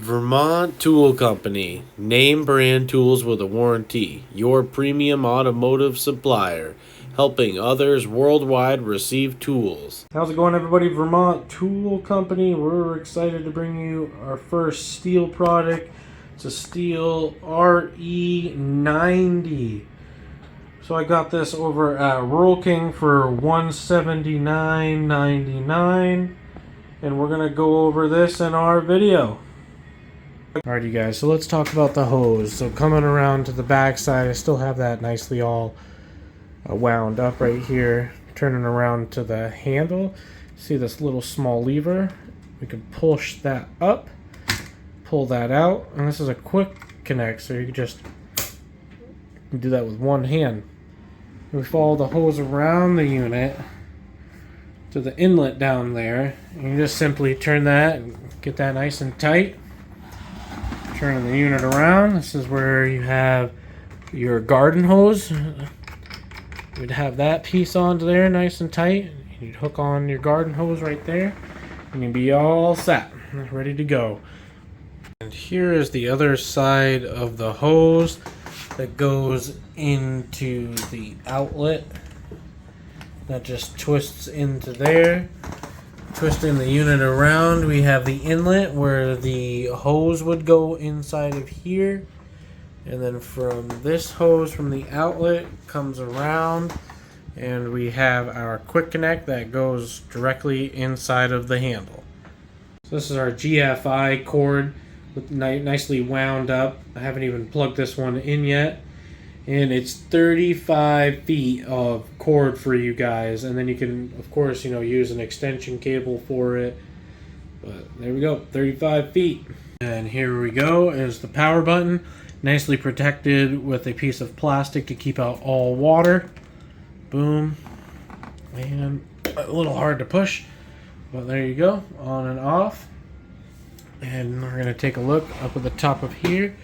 Vermont Tool Company, name brand tools with a warranty, your premium automotive supplier, helping others worldwide receive tools. How's it going, everybody? Vermont Tool Company. We're excited to bring you our first STIHL product. It's a STIHL RE90. So I got this over at Rural King for $179.99, and we're gonna go over this in our video. Alright, you guys, so let's talk about the hose. So coming around to the back side, I still have that nicely all wound up right here. Turning around to the handle, see this little small lever. We can push that up, pull that out, and this is a quick connect, so you can just do that with one hand. We follow the hose around the unit to the inlet down there, and you just simply turn that and get that nice and tight. Turning the unit around, this is where you have your garden hose. You'd have that piece onto there nice and tight. You'd hook on your garden hose right there, and you'd be all set, ready to go. And here is the other side of the hose that goes into the outlet. That just twists into there. Twisting the unit around, we have the inlet where the hose would go inside of here, and then from this hose from the outlet comes around, and we have our quick connect that goes directly inside of the handle. So this is our GFI cord with nicely wound up. I haven't even plugged this one in yet, and it's 35 feet of cord for you guys, and then you can of course use an extension cable for it, but there we go, 35 feet. And here we go is the power button, nicely protected with a piece of plastic to keep out all water. Boom, and a little hard to push, but there you go, on and off. And we're going to take a look up at the top of here.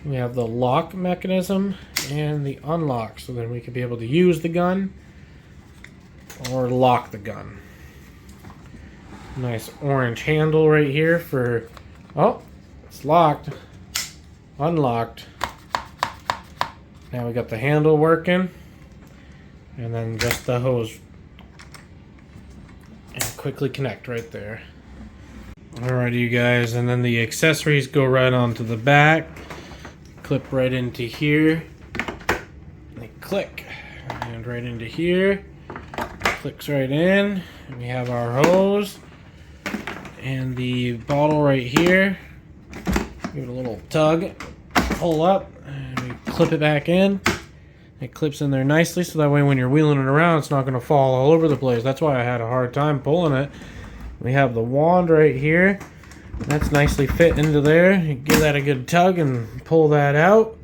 We have the lock mechanism and the unlock, so then we can be able to use the gun or lock the gun. Nice orange handle right here for, oh, it's locked, unlocked. Now we got the handle working, and then just the hose, and quickly connect right there. Alrighty, you guys, and then the accessories go right onto the back. Clip right into here, they click, and right into here, clicks right in, and we have our hose, and the bottle right here, give it a little tug, pull up, and we clip it back in. It clips in there nicely, so that way when you're wheeling it around, it's not going to fall all over the place. That's why I had a hard time pulling it. We have the wand right here. That's nicely fit into there. You give that a good tug and pull that out.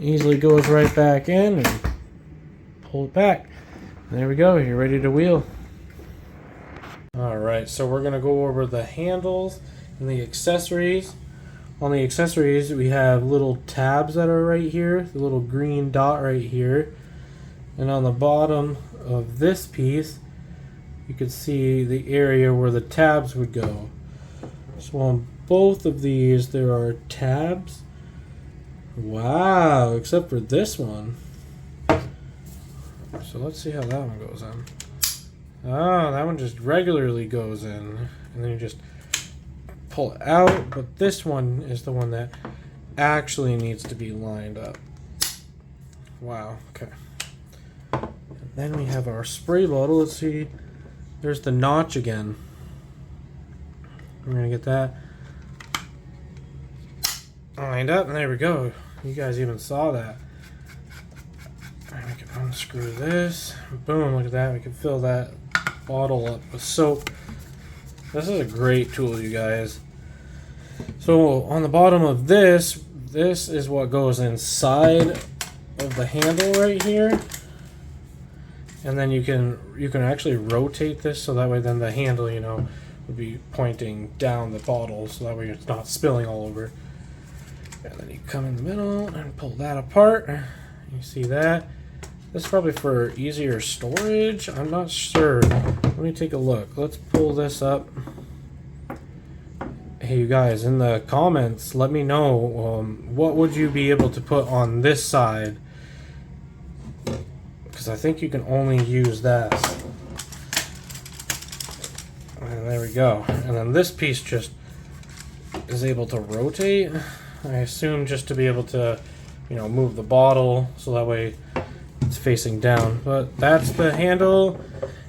Easily goes right back in and pull it back. There we go. You're ready to wheel. Alright, so we're going to go over the handles and the accessories. On the accessories, we have little tabs that are right here. The little green dot right here. And on the bottom of this piece, you can see the area where the tabs would go. So on both of these there are tabs. Wow, except for this one. So let's see how that one goes in. Oh, that one just regularly goes in, and then you just pull it out, but this one is the one that actually needs to be lined up. Wow, okay. And then we have our spray bottle. Let's see. There's the notch again. We're going to get that lined up, and there we go. You guys even saw that. Alright, we can unscrew this. Boom, look at that. We can fill that bottle up with soap. This is a great tool, you guys. So on the bottom of this is what goes inside of the handle right here. And then you can actually rotate this, so that way then the handle, would be pointing down the bottle, so that way it's not spilling all over. And then you come in the middle and pull that apart. You see that? This is probably for easier storage. I'm not sure. Let me take a look. Let's pull this up. hey, you guys, in the comments, let me know what would you be able to put on this side, because I think you can only use that. And there we go. And then this piece just is able to rotate, I assume, just to be able to, you know, move the bottle so that way it's facing down. But that's the handle,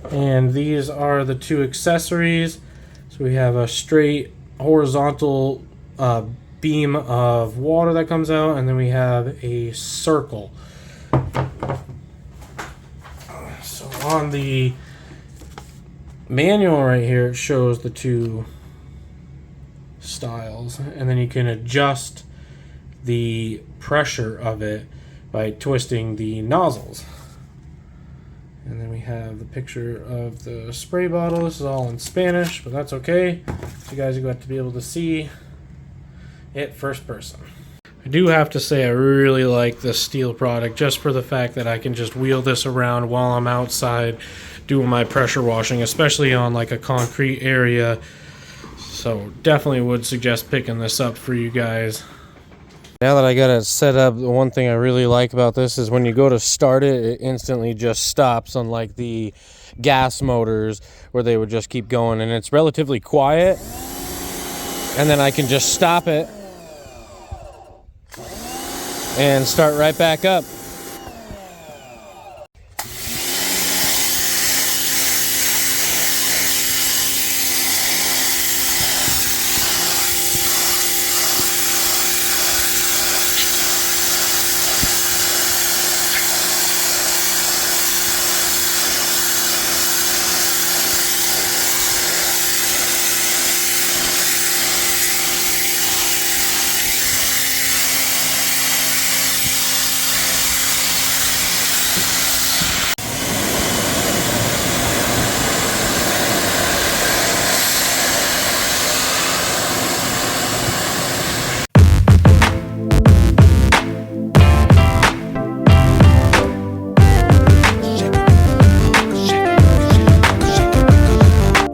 and these are the two accessories. So we have a straight horizontal beam of water that comes out, and then we have a circle. So on the manual right here, it shows the two styles, and then you can adjust the pressure of it by twisting the nozzles. And then we have the picture of the spray bottle. This is all in Spanish, but that's okay. So you guys got to be able to see it first person. I do have to say I really like this STIHL product, just for the fact that I can just wheel this around while I'm outside doing my pressure washing, especially on like a concrete area. So definitely would suggest picking this up for you guys. Now that I got it set up, the one thing I really like about this is when you go to start it, it instantly just stops, unlike the gas motors where they would just keep going, and it's relatively quiet. And then I can just stop it and start right back up.